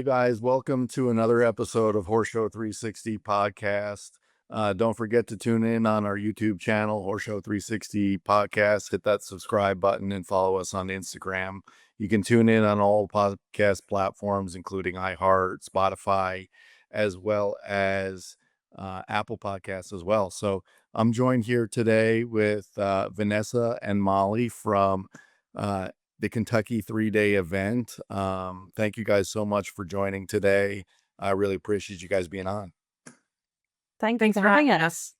Hey guys, welcome to another episode of HorseShow360 podcast. Don't forget to tune in on our YouTube channel, HorseShow360 podcast. Hit that subscribe button and follow us on Instagram. You can tune in on all podcast platforms, including iHeart, Spotify, as well as Apple Podcasts as well. So I'm joined here today with Vanessa and Molly from the Kentucky 3-day event. Thank you guys so much for joining today. I really appreciate you guys being on. Thanks for having us.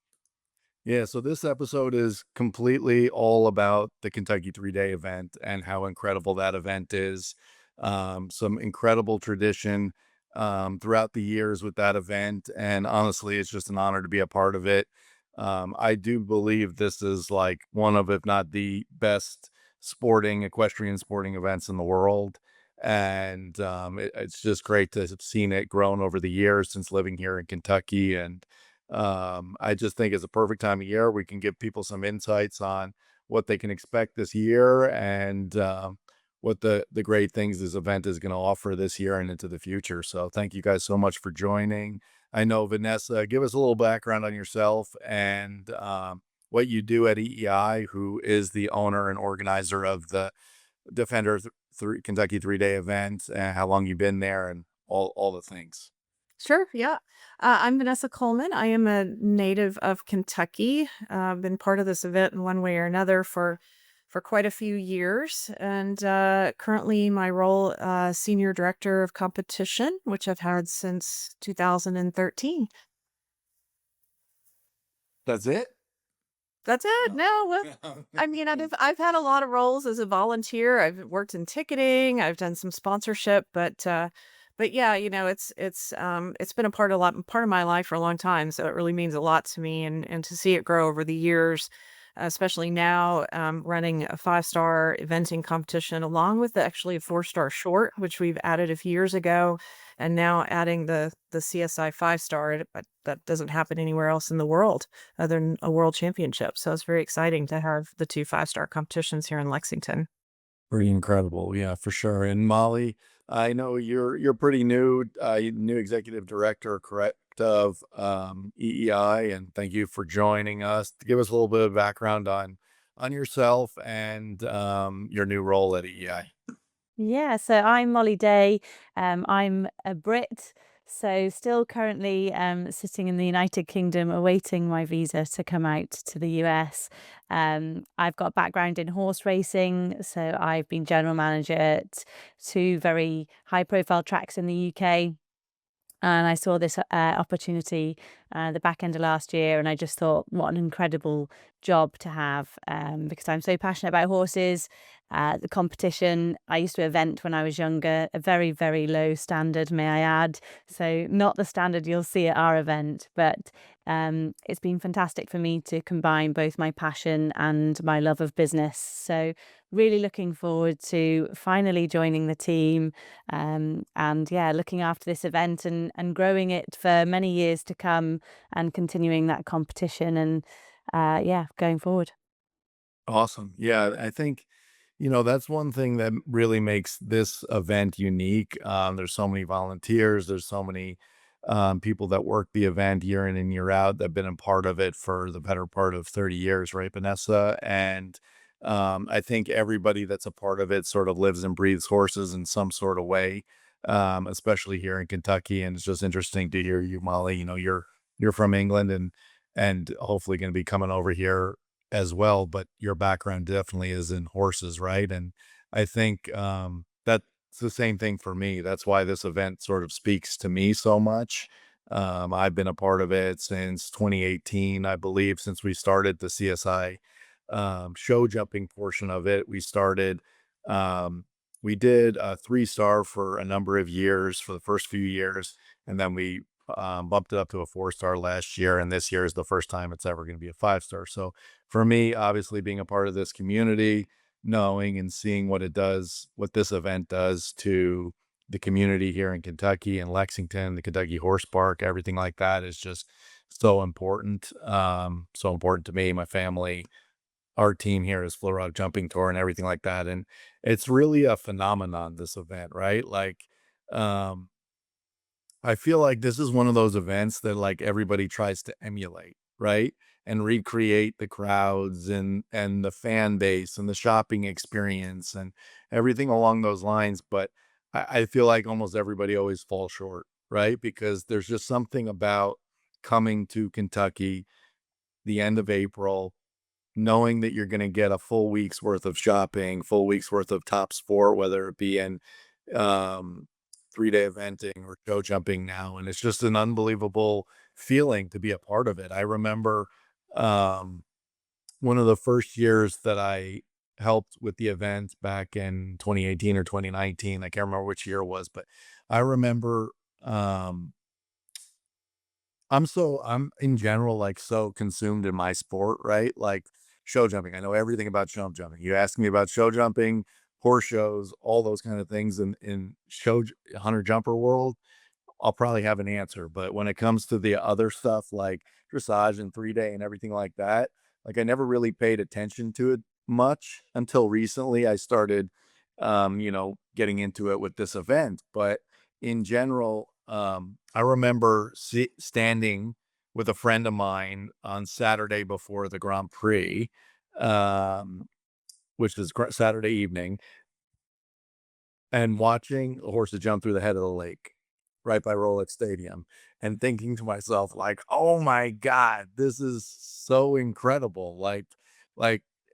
Yeah, so this episode is completely all about the Kentucky 3-day event and how incredible that event is. Some incredible tradition throughout the years with that event. And honestly, it's just an honor to be a part of it. I do believe this is like one of, if not the best equestrian sporting events in the world. And it's just great to have seen it grown over the years since living here in Kentucky. And I just think it's a perfect time of year. We can give people some insights on what they can expect this year and what the great things this event is going to offer this year and into the future. So thank you guys so much for joining. I know, Vanessa, give us a little background on yourself and what you do at EEI, who is the owner and organizer of the Defender Kentucky 3-day event, and how long you've been there and all the things. Sure, yeah. I'm Vanessa Coleman. I am a native of Kentucky. I've been part of this event in one way or another for quite a few years, and currently my role senior director of competition, which I've had since 2013. That's it? That's it. No, I mean, I've had a lot of roles as a volunteer. I've worked in ticketing. I've done some sponsorship, but yeah, it's been part of my life for a long time. So it really means a lot to me, and to see it grow over the years, especially now, running a 5-star eventing competition along with actually a 4-star short, which we've added a few years ago, and now adding the CSI 5-star. But that doesn't happen anywhere else in the world other than a world championship. So it's very exciting to have the 2 5-star competitions here in Lexington. Pretty incredible. Yeah, for sure. And Molly, I know you're pretty new, new executive director, correct, of EEI, and thank you for joining us. To give us a little bit of background on yourself and your new role at EEI. Yeah, so I'm Molly Day. I'm a Brit, so still currently sitting in the United Kingdom awaiting my visa to come out to the US. I've got a background in horse racing, so I've been general manager at 2 very high profile tracks in the UK. And I saw this opportunity the back end of last year, and I just thought, what an incredible job to have, because I'm so passionate about horses. The competition, I used to event when I was younger, a very, very low standard, may I add. So not the standard you'll see at our event, but it's been fantastic for me to combine both my passion and my love of business. So really looking forward to finally joining the team, and yeah, looking after this event and growing it for many years to come, and continuing that competition, and yeah, going forward. Awesome. Yeah, I think, that's one thing that really makes this event unique. There's so many volunteers, there's so many people that work the event year in and year out that have been a part of it for the better part of 30 years, right, Vanessa? And I think everybody that's a part of it sort of lives and breathes horses in some sort of way, especially here in Kentucky. And it's just interesting to hear you, Molly. You're from England and hopefully going to be coming over here as well, but your background definitely is in horses, right? And I think that's the same thing for me. That's why this event sort of speaks to me so much. I've been a part of it since 2018, I believe, since we started the CSI show jumping portion of it. We did a 3-star for a number of years for the first few years, and then we bumped it up to a 4-star last year, and this year is the first time it's ever going to be a 5-star. So for me, obviously being a part of this community, knowing and seeing what this event does to the community here in Kentucky and Lexington, the Kentucky Horse Park, everything like that is just so important. So important to me, my family, our team here is Flow Rock Jumping Tour and everything like that. And it's really a phenomenon, this event, right? Like, um, I feel like this is one of those events that like everybody tries to emulate, right? And recreate the crowds and the fan base and the shopping experience and everything along those lines. But I feel like almost everybody always falls short, right? Because there's just something about coming to Kentucky the end of April, knowing that you're going to get a full week's worth of shopping, full week's worth of top sport, whether it be in um, 3-day eventing or show jumping now. And it's just an unbelievable feeling to be a part of it. I remember um, one of the first years that I helped with the event back in 2018 or 2019. I can't remember which year it was, but I remember um, I'm in general like so consumed in my sport, right? Like show jumping. I know everything about show jumping. You ask me about show jumping, horse shows, all those kind of things in hunter jumper world. I'll probably have an answer. But when it comes to the other stuff like dressage and 3-day and everything like that, like I never really paid attention to it much until recently. I started, getting into it with this event. But in general, I remember standing with a friend of mine on Saturday before the Grand Prix, um, which is Saturday evening, and watching horses jump through the head of the lake right by Rolex Stadium and thinking to myself, like, oh my God, this is so incredible. Like,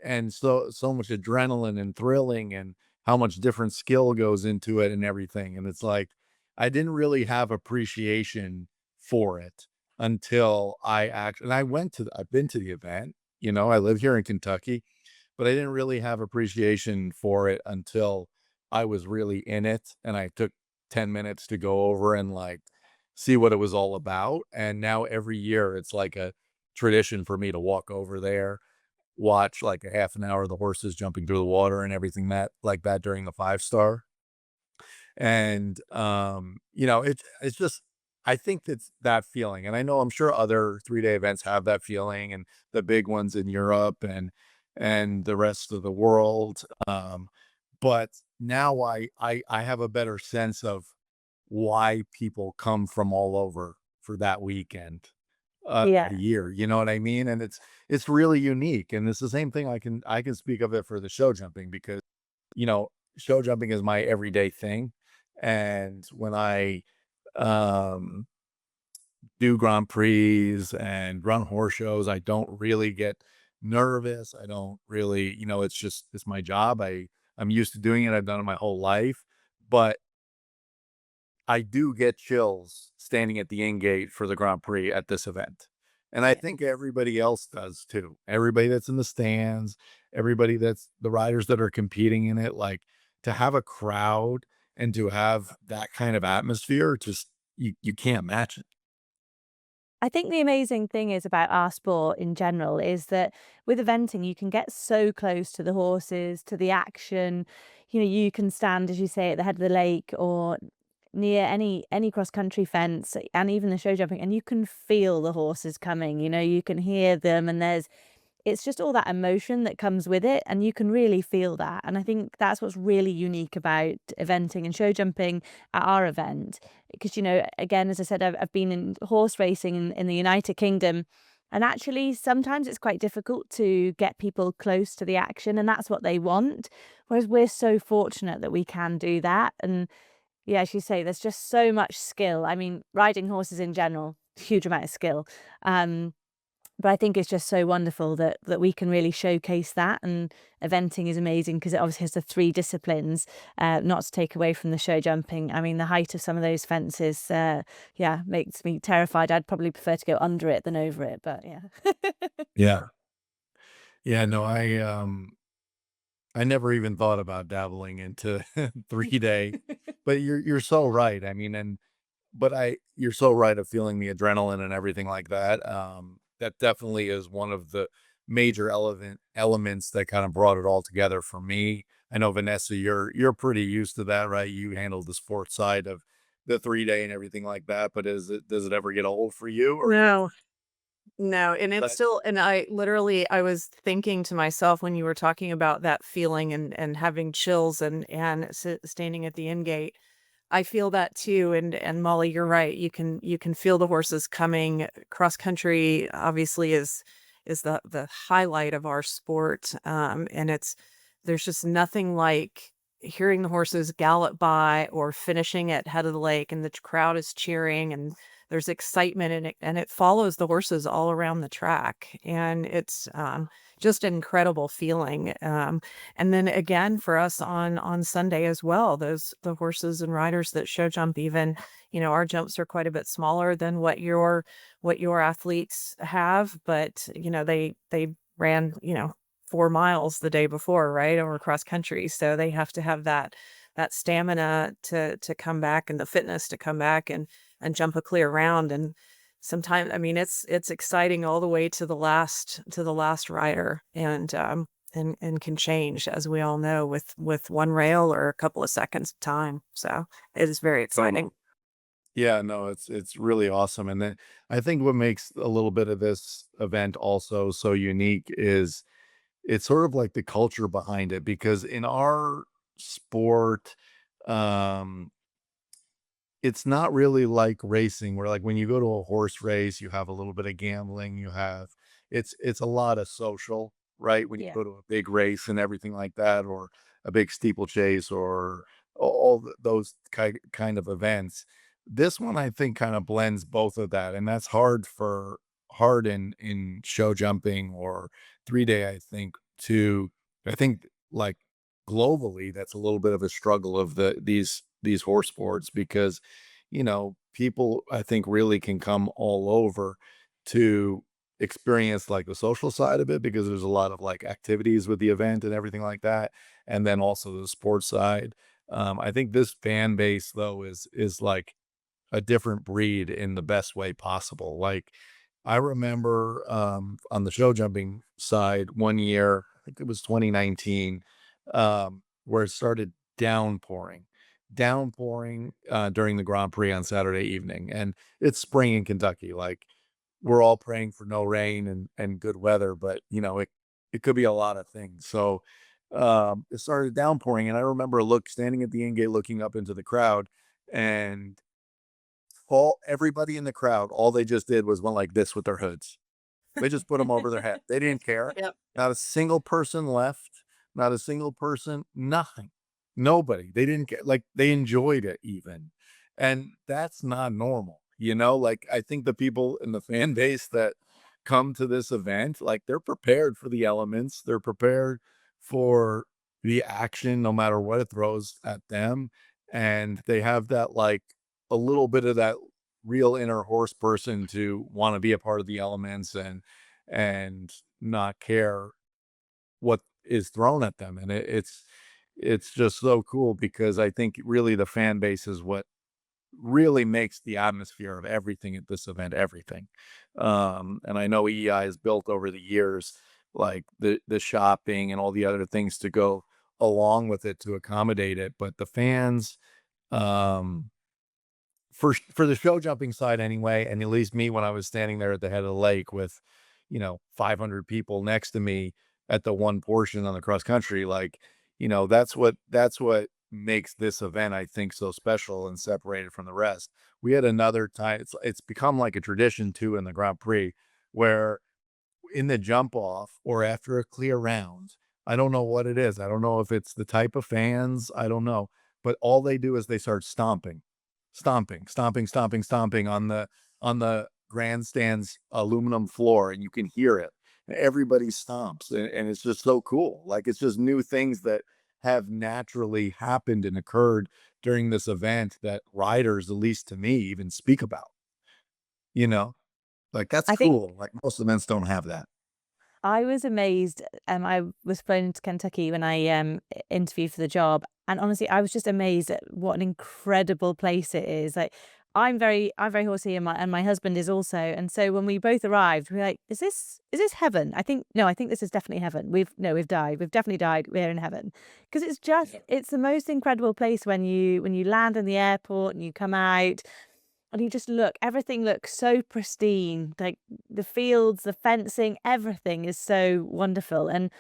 and so much adrenaline and thrilling and how much different skill goes into it and everything. And it's like, I didn't really have appreciation for it until and I've been to the event, I live here in Kentucky, but I didn't really have appreciation for it until I was really in it and I took 10 minutes to go over and like see what it was all about. And now every year it's like a tradition for me to walk over there, watch like a half an hour of the horses jumping through the water and everything that like that during the 5-star. And it's just I think that's that feeling. And I know I'm sure other 3-day events have that feeling and the big ones in Europe and the rest of the world. But now I have a better sense of why people come from all over for that weekend Yeah. a year. You know what I mean? And it's really unique. And it's the same thing I can speak of it for the show jumping because you know, show jumping is my everyday thing. And when I um, do Grand Prix and run horse shows, I don't really get nervous. I don't really, it's my job. I'm used to doing it. I've done it my whole life. But I do get chills standing at the in gate for the Grand Prix at this event. And I Yeah. think everybody else does too. Everybody that's in the stands, everybody that's the riders that are competing in it, like to have a crowd and to have that kind of atmosphere, just you can't match it. I think the amazing thing is about our sport in general is that with eventing, you can get so close to the horses, to the action. You can stand, as you say, at the head of the lake or near any cross country fence and even the show jumping, and you can feel the horses coming. You can hear them, and it's just all that emotion that comes with it, and you can really feel that. And I think that's what's really unique about eventing and show jumping at our event. Because, again, as I said, I've been in horse racing in the United Kingdom, and actually sometimes it's quite difficult to get people close to the action, and that's what they want. Whereas we're so fortunate that we can do that. And yeah, as you say, there's just so much skill. I mean, riding horses in general, huge amount of skill. Um, but I think it's just so wonderful that we can really showcase that, and eventing is amazing because it obviously has the 3 disciplines, not to take away from the show jumping. I mean, the height of some of those fences, yeah, makes me terrified. I'd probably prefer to go under it than over it, but yeah. Yeah. Yeah, no, I never even thought about dabbling into 3-day, but you're so right. I mean, but you're so right of feeling the adrenaline and everything like that. That definitely is one of the major elements that kind of brought it all together for me. I know Vanessa, you're pretty used to that, right? You handle the sports side of the 3-day and everything like that. But does it ever get old for you? Or No. No, and it's but still and I was thinking to myself when you were talking about that feeling and having chills and standing at the end gate. I feel that too, and Molly, you're right. You can feel the horses coming. Cross country obviously is the highlight of our sport, and there's just nothing like hearing the horses gallop by or finishing at head of the lake, and the crowd is cheering, and there's excitement, and it follows the horses all around the track, and it's just an incredible feeling. And then again for us on Sunday as well, the horses and riders that show jump, even, our jumps are quite a bit smaller than what your athletes have, but they ran, 4 miles the day before, right, over cross country. So they have to have that stamina to come back, and the fitness to come back and jump a clear round. And sometimes, I mean, it's exciting all the way to the last rider, and can change, as we all know, with one rail or a couple of seconds of time. So it is very exciting. Yeah, no, it's really awesome. And then I think what makes a little bit of this event also so unique is it's sort of like the culture behind it, because in our sport, um it's not really like racing where, like, when you go to a horse race, you have a little bit of gambling, it's a lot of social, right? When you Yeah. go to a big race and everything like that, or a big steeplechase, or all those kind of events. This one, I think, kind of blends both of that, and that's hard in show jumping or 3 day, I think, to I think, like, globally, that's a little bit of a struggle of these horse sports, because people, I think, really can come all over to experience, like, the social side of it, because there's a lot of, like, activities with the event and everything like that, and then also the sports side. I think this fan base, though, is like a different breed in the best way possible. Like, I remember, on the show jumping side one year, I think it was 2019, where it started downpouring during the Grand Prix on Saturday evening. And it's spring in Kentucky. Like, we're all praying for no rain and good weather, but it could be a lot of things. So, it started downpouring, and I remember standing at the in gate, looking up into the crowd, and everybody in the crowd, all they just did was went like this with their hoods. They just put them over their head. They didn't care. Yep. Not a single person left, not a single person, nothing. Nobody. They didn't get, like, they enjoyed it even. And that's not normal. Like, I think the people in the fan base that come to this event, like, they're prepared for the elements. They're prepared for the action, no matter what it throws at them. And they have that, like, a little bit of that real inner horse person to want to be a part of the elements, and not care what is thrown at them. And it's just so cool, because I think really the fan base is what really makes the atmosphere of everything at this event everything. And I know EI has built over the years, like, the shopping and all the other things to go along with it to accommodate it, but the fans, um for the show jumping side anyway, and at least me, when I was standing there at the head of the lake with, 500 people next to me at the one portion on the cross country, like, that's what makes this event, I think, so special and separated from the rest. We had another time, it's become like a tradition too in the Grand Prix, where in the jump off or after a clear round, I don't know what it is. I don't know if it's the type of fans, I don't know, but all they do is they start stomping, stomping, stomping, stomping, stomping on the grandstand's aluminum floor, and you can hear it. Everybody stomps, and it's just so cool. Like, it's just new things that have naturally happened and occurred during this event that riders, at least to me, even speak about. You know, like, that's I think cool. Like, most events don't have that. I was amazed. I was flown to Kentucky when I interviewed for the job, and honestly, I was just amazed at what an incredible place it is. Like, I'm very horsey, and my husband is also. And so when we both arrived, we were like, "Is this heaven?" I think no, I think this is definitely heaven. We've died. We've definitely died. We're in heaven, because it's the most incredible place when you land in the airport and you come out. And you just look, everything looks so pristine. Like, the fields, the fencing, everything is so wonderful. And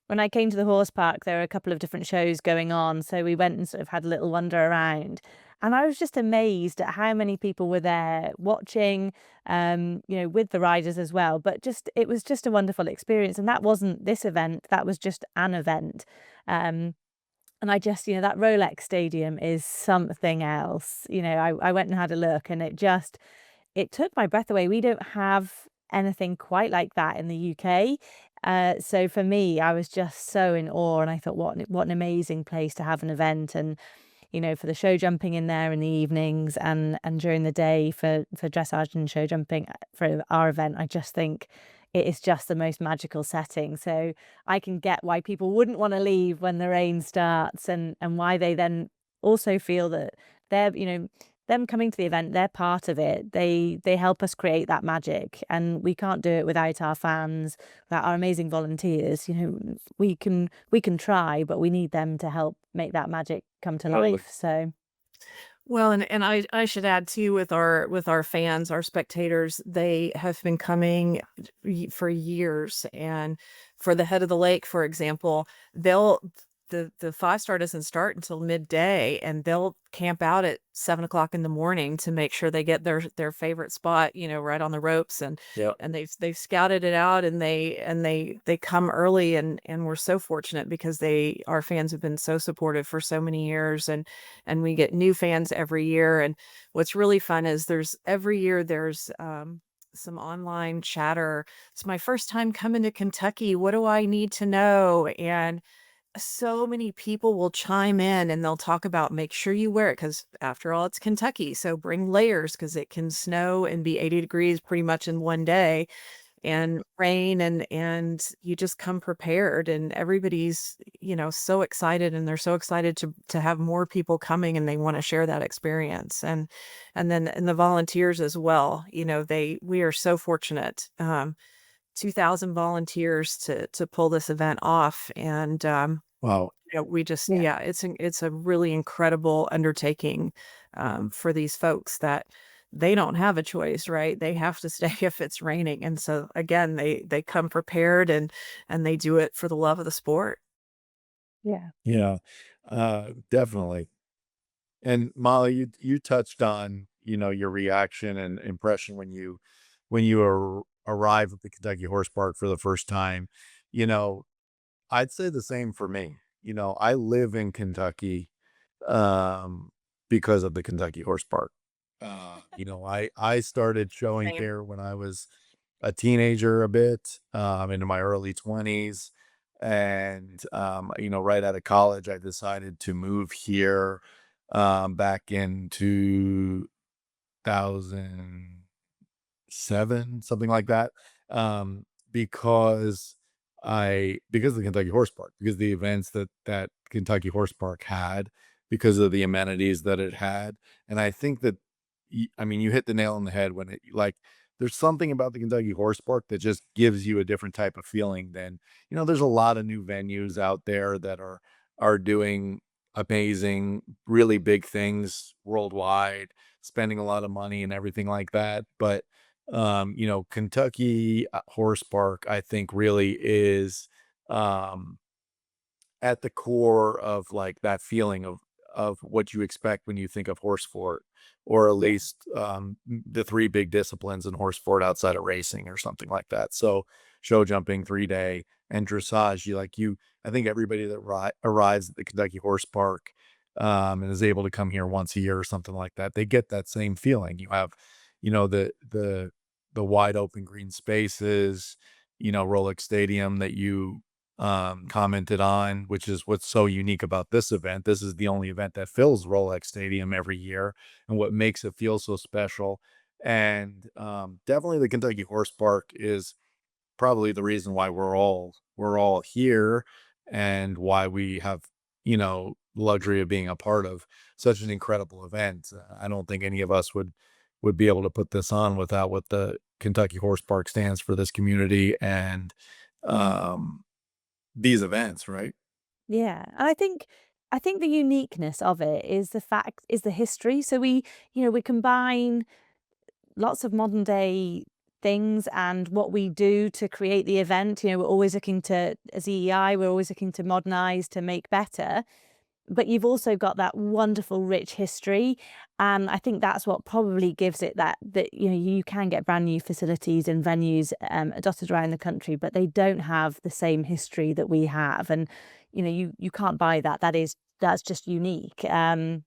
when I came to the horse park, there were a couple of different shows going on. So we went and sort of had a little wander around. And I was just amazed at how many people were there watching, with the riders as well. But it was just a wonderful experience. And that wasn't this event, that was just an event. Um, and I just, that Rolex Stadium is something else. I went and had a look, and it took my breath away. We don't have anything quite like that in the UK. So for me, I was just so in awe, and I thought, what an amazing place to have an event, and for the show jumping in there in the evenings, and during the day for dressage and show jumping for our event. I just think it is just the most magical setting. So I can get why people wouldn't want to leave when the rain starts, and why they then also feel that they're, them coming to the event, they're part of it. They help us create that magic, and we can't do it without our fans, without our amazing volunteers. We can try, but we need them to help make that magic come to Totally. life. So Well, and I should add too, with our fans, our spectators, they have been coming for years. And for the head of the lake, for example, they'll the 5 star doesn't start until midday, and they'll camp out at 7 o'clock in the morning to make sure they get their favorite spot, right on the ropes. And Yeah. they've scouted it out, and they come early, and we're so fortunate because our fans have been so supportive for so many years. And we get new fans every year. And what's really fun is every year there's some online chatter. It's my first time coming to Kentucky. What do I need to know? And so many people will chime in, and they'll talk about, make sure you wear it, because after all, it's Kentucky. So bring layers, because it can snow and be 80 degrees pretty much in one day, and rain, and you just come prepared. And everybody's, so excited, and they're so excited to have more people coming, and they want to share that experience. And then, and the volunteers as well, we are so fortunate. 2,000 volunteers to pull this event off. And Wow. we just, yeah, yeah, it's a really incredible undertaking, for these folks, that they don't have a choice, right? They have to stay if it's raining. And so again, they come prepared, and they do it for the love of the sport. yeah, Yeah. Definitely. And Molly, you touched on, your reaction and impression when you arrive at the Kentucky Horse Park for the first time. You know, I'd say the same for me. I live in Kentucky um because of the Kentucky Horse Park. I started showing Same. here when I was a teenager a bit, into my early 20s. And, right out of college, I decided to move here back in 2007, something like that. Um, because because of the Kentucky Horse Park, because the events that Kentucky Horse Park had, because of the amenities that it had. And I think that, I mean, you hit the nail on the head when there's something about the Kentucky Horse Park that just gives you a different type of feeling than, there's a lot of new venues out there that are doing amazing, really big things worldwide, spending a lot of money and everything like that. But Kentucky Horse Park, I think, really is um at the core of like that feeling of what you expect when you think of horse sport, or at yeah, least the three big disciplines in horse sport outside of racing or something like that. So show jumping, 3 day, and dressage. I think everybody that arrives at the Kentucky Horse Park and is able to come here once a year or something like that, they get that same feeling. You have, the wide open green spaces, Rolex Stadium that you commented on, which is what's so unique about this event. This is the only event that fills Rolex Stadium every year, and what makes it feel so special. And definitely, the Kentucky Horse Park is probably the reason why we're all here, and why we have luxury of being a part of such an incredible event. I don't think any of us would be able to put this on without what the Kentucky Horse Park stands for this community and um these events, right? yeah. And I think the uniqueness of it is the history. So we combine lots of modern day things and what we do to create the event. We're always looking to, as EEI, we're always looking to modernize, to make better. but you've also got that wonderful rich history, and I think that's what probably gives it that you can get brand new facilities and venues dotted around the country, but they don't have the same history that we have, and you can't buy that. That's just unique. And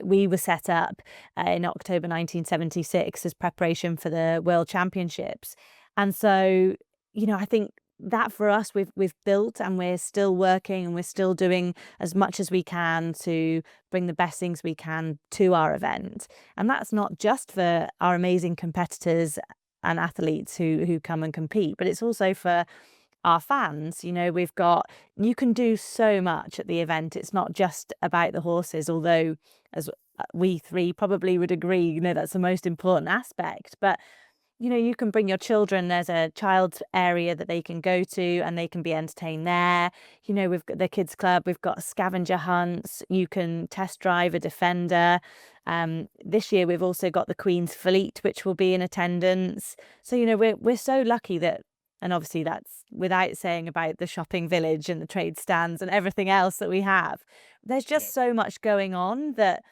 we were set up in October 1976 as preparation for the World Championships. And so, I think that for us, we've built, and we're still working, and we're still doing as much as we can to bring the best things we can to our event. And that's not just for our amazing competitors and athletes who come and compete, but it's also for our fans. You can do so much at the event. It's not just about the horses, although as we three probably would agree, that's the most important aspect. But you can bring your children. There's a child's area that they can go to and they can be entertained there. We've got the kids club, we've got scavenger hunts, you can test drive a Defender. This year we've also got the Queen's Fleet, which will be in attendance. So we're so lucky that, and obviously that's without saying about the shopping village and the trade stands and everything else that we have. There's just so much going on that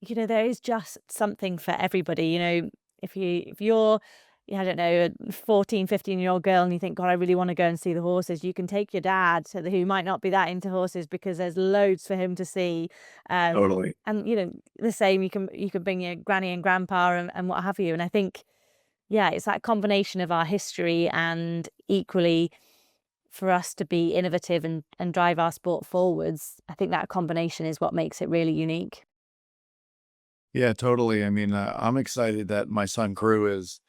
there is just something for everybody. If you're I don't know, a 14, 15-year-old girl, and you think, God, I really want to go and see the horses, you can take your dad, who might not be that into horses, because there's loads for him to see. Totally. And the same, you can bring your granny and grandpa and what have you. And I think, yeah, it's that combination of our history, and equally for us to be innovative and drive our sport forwards. I think that combination is what makes it really unique. Yeah, totally. I mean, I'm excited that my son Crew is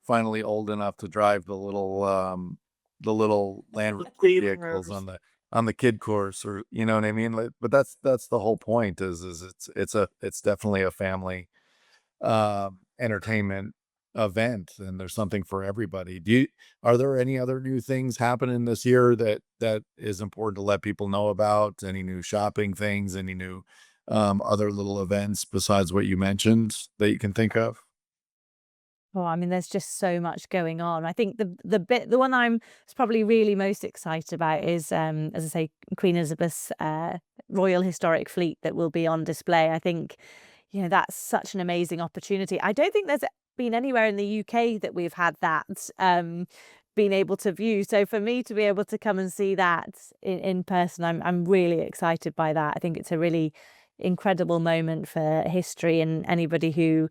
finally old enough to drive the little Land Rover vehicles on the kid course, or you know what I mean. But that's the whole point. Is it's definitely a family entertainment event, and there's something for everybody. Are there any other new things happening this year that is important to let people know about? Any new shopping things? Any new other little events besides what you mentioned that you can think of? Oh, I mean, there's just so much going on. I think the one I'm probably really most excited about is, as I say, Queen Elizabeth's Royal Historic Fleet that will be on display. I think, that's such an amazing opportunity. I don't think there's been anywhere in the UK that we've had that been able to view. So for me to be able to come and see that in person, I'm really excited by that. I think it's a really incredible moment for history, and anybody who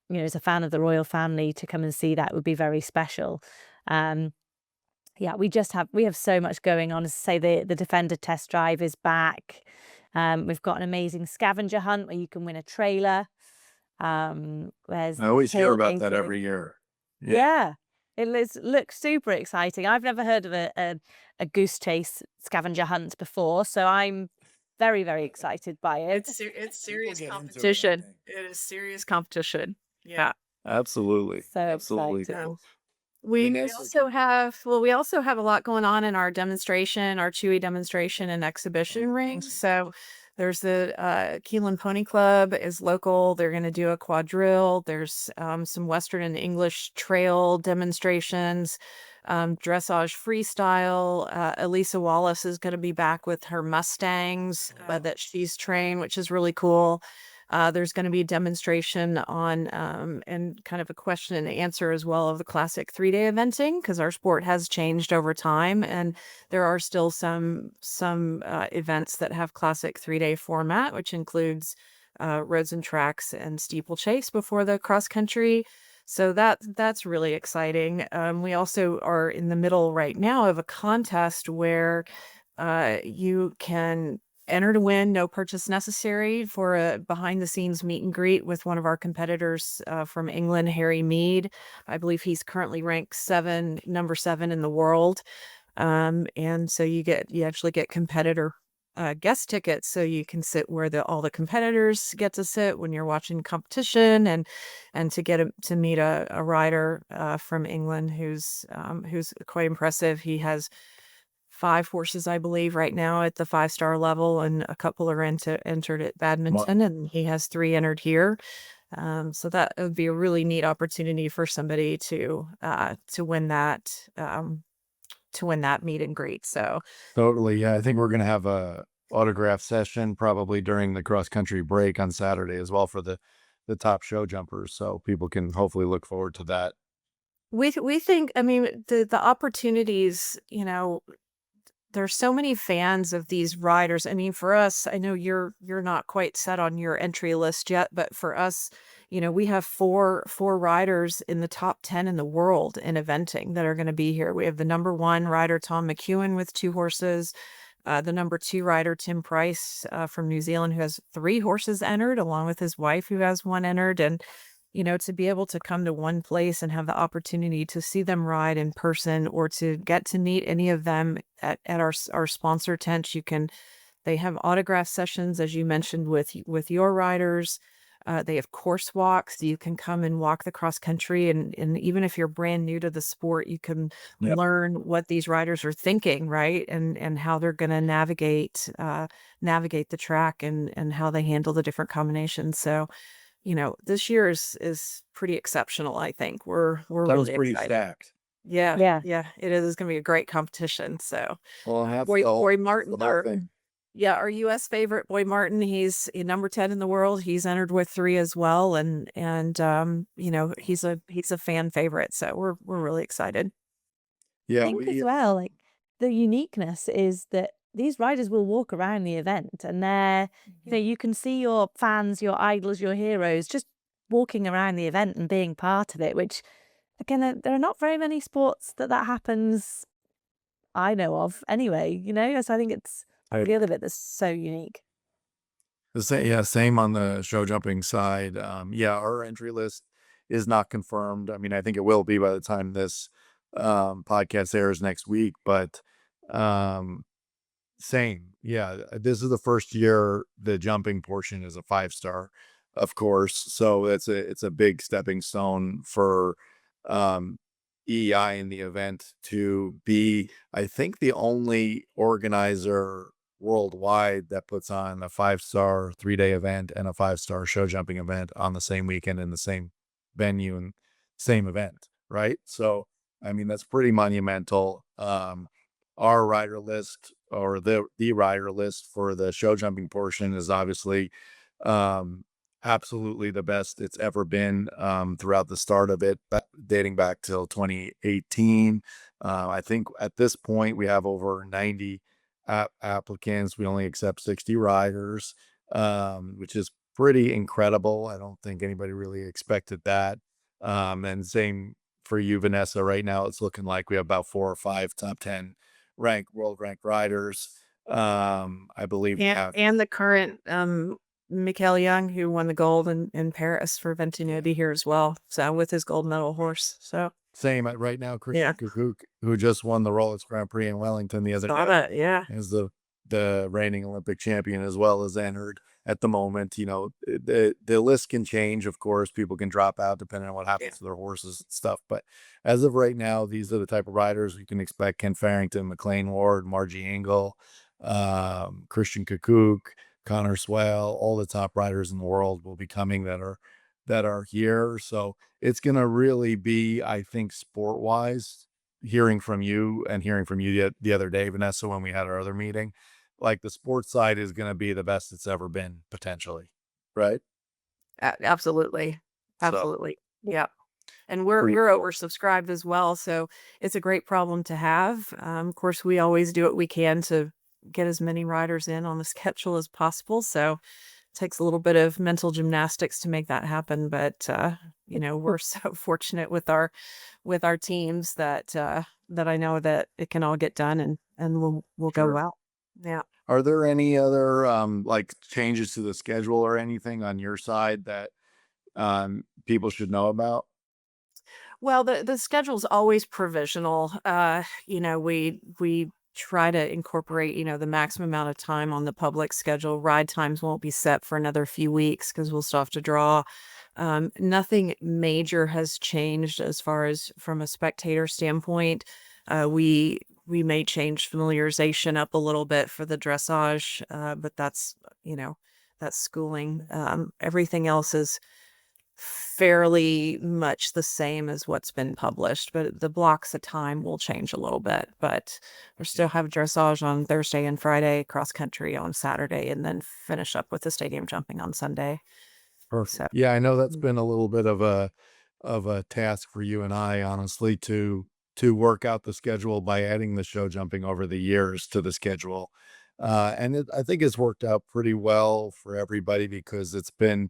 is a fan of the royal family to come and see that would be very special. Um, yeah, we have so much going on. As I say, the Defender test drive is back. We've got an amazing scavenger hunt where you can win a trailer. There's I always hear about tailgating that for- every year. Yeah, looks super exciting. I've never heard of a goose chase scavenger hunt before, so I'm very, very excited by it. It's serious get into it, I competition. think. It is serious competition. Yeah. Absolutely. So Absolutely. excited. Yeah. We Vanessa, we also have a lot going on in our demonstration, our Chewy demonstration and exhibition rings. So there's the Keelan Pony Club is local. They're going to do a quadrille. There's some Western and English trail demonstrations, dressage freestyle. Elisa Wallace is going to be back with her Mustangs that she's trained, which is really cool. There's going to be a demonstration on and kind of a question and answer as well of the classic 3-day eventing, because our sport has changed over time, and there are still some events that have classic 3-day format, which includes roads and tracks and steeplechase before the cross country. So that's really exciting. We also are in the middle right now of a contest where you can enter to win, no purchase necessary, for a behind the scenes meet and greet with one of our competitors from England, Harry Mead. I believe he's currently ranked number 7 in the world. And so you actually get competitor guest tickets, so you can sit where all the competitors get to sit when you're watching competition, and to meet a rider from England who's quite impressive. He has 5 horses, I believe, right now at the 5-star level, and a couple are entered at badminton, and he has 3 entered here. So that would be a really neat opportunity for somebody to win that meet and greet. So totally. Yeah, I think we're gonna have autograph session probably during the cross country break on Saturday as well for the top show jumpers. So people can hopefully look forward to that. We think, I mean, the opportunities, there's so many fans of these riders. I mean, for us, I know you're not quite set on your entry list yet, but for us, we have four riders in the top 10 in the world in eventing that are going to be here. We have the number one rider, Tom McEwen, with 2 horses. The number 2 rider, Tim Price, from New Zealand, who has 3 horses entered, along with his wife, who has 1 entered. And to be able to come to one place and have the opportunity to see them ride in person, or to get to meet any of them at our sponsor tent. They have autograph sessions, as you mentioned, with your riders. They have course walks. You can come and walk the cross country, and even if you're brand new to the sport, you can Yep. learn what these riders are thinking, right? And how they're going to navigate the track, and how they handle the different combinations. So, this year is pretty exceptional, I think. We're Sounds really pretty excited. stacked. Yeah, Yeah. yeah, it is. It's gonna be a great competition. So, Well, I have Boy the Martin, whole thing. yeah, our US favorite, Boy Martin, he's number 10 in the world. He's entered with 3 as well, and he's a fan favorite. So we're really excited. I Yeah, think as we well, like the uniqueness is that these riders will walk around the event and you can see your fans, your idols, your heroes just walking around the event and being part of it, which again, there are not very many sports that happens I know of anyway. So I think it's I the other bit that's so unique. the same, yeah, same on the show jumping side. Yeah, our entry list is not confirmed. I mean, I think it will be by the time this podcast airs next week, but um same. Yeah, this is the first year the jumping portion is a 5-star, of course. So it's a big stepping stone for um EI in the event to be, I think, the only organizer worldwide that puts on a 5-star 3-day event and a 5-star show jumping event on the same weekend in the same venue and same event, right? So I mean that's pretty monumental. Our rider list, or the rider list for the show jumping portion, is obviously um absolutely the best it's ever been, throughout the start of it, dating back till 2018. I think at this point we have over 90 applicants. We only accept 60 riders, which is pretty incredible. I don't think anybody really expected that. And same for you, Vanessa. Right now it's looking like we have about 4 or 5 top 10 world ranked riders. I believe we have. And the current Mikael Young, who won the gold in Paris for eventing, will be here as well. So with his gold medal horse. So Same right now, yeah, Christian Kukuk, who just won the Rolex Grand Prix in Wellington the other saw day, that. Yeah. is the reigning Olympic champion, as well as entered at the moment. The list can change, of course. People can drop out depending on what Yeah. happens to their horses and stuff. But as of right now, these are the type of riders you can expect: Ken Farrington, McLean Ward, Margie Engel, Christian Kukuk, Connor Swale. All the top riders in the world will be coming that are here. So it's gonna really be, I think, sport wise, hearing from you and hearing from you the other day, Vanessa, when we had our other meeting, like the sports side is going to be the best it's ever been potentially. Right. Absolutely. So Absolutely. Yeah. And we're pretty we're cool. oversubscribed as well, so it's a great problem to have. Of course, we always do what we can to get as many riders in on the schedule as possible. So it takes a little bit of mental gymnastics to make that happen. But we're so fortunate with our teams that I know that it can all get done, and we'll go Sure. well. Yeah. Are there any other like changes to the schedule or anything on your side that people should know about? Well, the schedule's always provisional. We try to incorporate, the maximum amount of time on the public schedule. Ride times won't be set for another few weeks because we'll still have to draw. Nothing major has changed as far as from a spectator standpoint. We may change familiarization up a little bit for the dressage, but that's schooling. Everything else is fairly much the same as what's been published, but the blocks of time will change a little bit. But we still have dressage on Thursday and Friday, cross country on Saturday, and then finish up with the stadium jumping on Sunday. Perfect. So, Yeah, I know that's mm, been a little bit of a task for you and I, honestly, to work out the schedule by adding the show jumping over the years to the schedule. I think it's worked out pretty well for everybody because it's been,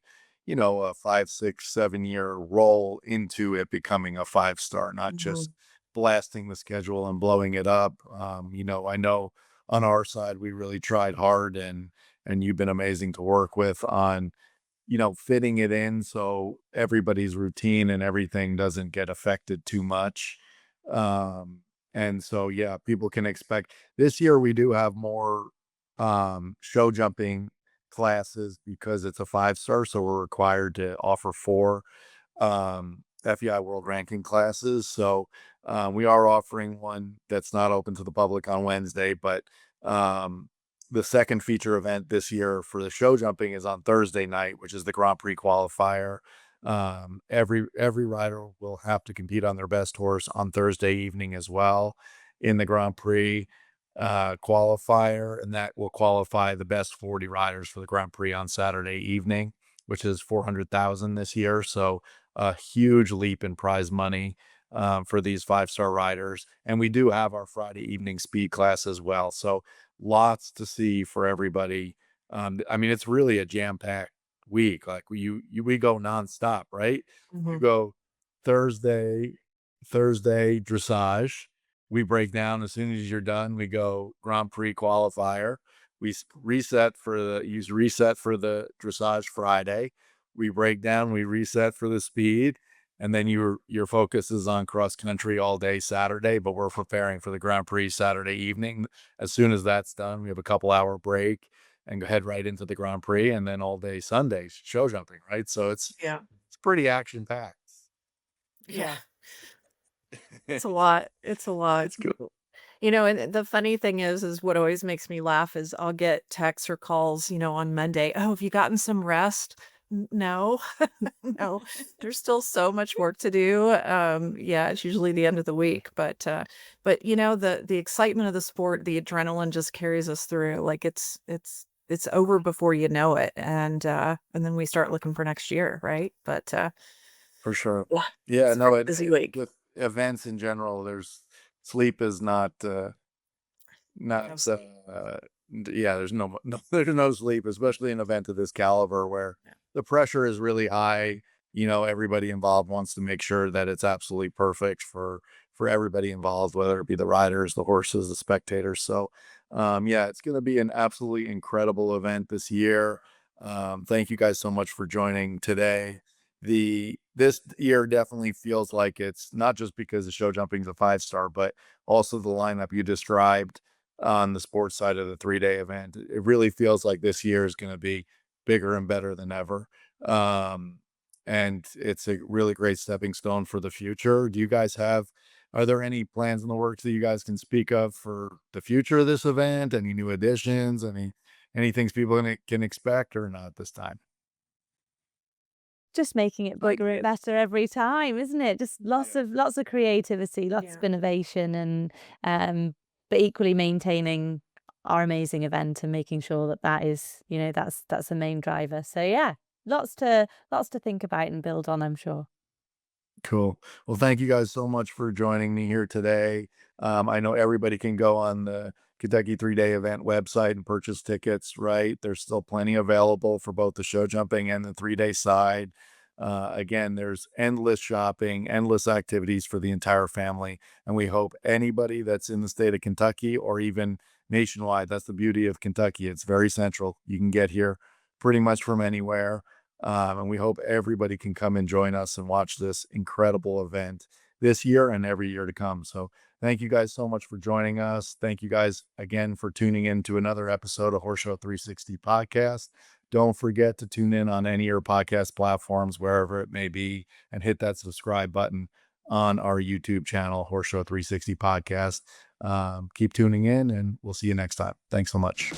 a 5, 6, 7 year roll into it becoming a 5 star, not mhm, just blasting the schedule and blowing it up. I know on our side we really tried hard, and you've been amazing to work with on fitting it in so everybody's routine and everything doesn't get affected too much. Um, and so, yeah, people can expect this year we do have more show jumping classes because it's a 5 star. So we're required to offer four FEI World Ranking classes. So we are offering one that's not open to the public on Wednesday, but um, the second feature event this year for the show jumping is on Thursday night, which is the Grand Prix qualifier. Every rider will have to compete on their best horse on Thursday evening as well in the Grand Prix qualifier, and that will qualify the best 40 riders for the Grand Prix on Saturday evening, which is 400,000 this year. So a huge leap in prize money for these 5 star riders. And we do have our Friday evening speed class as well. So lots to see for everybody. I mean, it's really a jam-packed week. Like we go nonstop, right? You mhm. go Thursday, Thursday dressage. We break down as soon as you're done. We go Grand Prix qualifier. Use reset for the dressage Friday. We break down, we reset for the speed, and then your focus is on cross country all day Saturday, but we're preparing for the Grand Prix Saturday evening. As soon as that's done, we have a couple-hour break and head right into the Grand Prix, and then all day Sunday show jumping, right? So Yeah. it's pretty action packed. Yeah. It's a lot. It's a lot. It's cool. And the funny thing is what always makes me laugh is I'll get texts or calls, on Monday. Oh, have you gotten some rest? No, no, there's still so much work to do. Yeah, it's usually the end of the week, but the excitement of the sport, the adrenaline just carries us through. Like it's over before you know it, and then we start looking for next year, right? For sure. Yeah, Yeah, it's a no, very busy week. with events in general, there's sleep is not No not sleep. yeah, there's no sleep, especially an event of this caliber where Yeah. the pressure is really high. Everybody involved wants to make sure that it's absolutely perfect for everybody involved, whether it be the riders, the horses, the spectators. So yeah, it's gonna be an absolutely incredible event this year. Thank you guys so much for joining today. This year definitely feels like it's not just because the show jumping's a 5 star, but also the lineup you described on the sports side of the 3 day event. It really feels like this year is going to be bigger and better than ever. Um, and it's a really great stepping stone for the future. Are there any plans in the works that you guys can speak of for the future of this event? Any new additions? Any things people can expect or not this time? Just making it Like bigger and it. better every time, isn't it? Just lots of creativity, lots Yeah. of innovation, and but equally maintaining our amazing event and making sure that is, that's the main driver. So yeah, lots to think about and build on, I'm sure. Cool. Well, thank you guys so much for joining me here today. I know everybody can go on the Kentucky 3 day event website and purchase tickets, right? There's still plenty available for both the show jumping and the 3 day side. Again, there's endless shopping, endless activities for the entire family. And we hope anybody that's in the state of Kentucky or even nationwide, that's the beauty of Kentucky. It's very central. You can get here pretty much from anywhere. And we hope everybody can come and join us and watch this incredible event this year and every year to come. So thank you guys so much for joining us. Thank you guys again for tuning in to another episode of Horse Show 360 podcast. Don't forget to tune in on any of your podcast platforms, wherever it may be, and hit that subscribe button on our YouTube channel, Horse Show 360 podcast. Keep tuning in, and we'll see you next time. Thanks so much.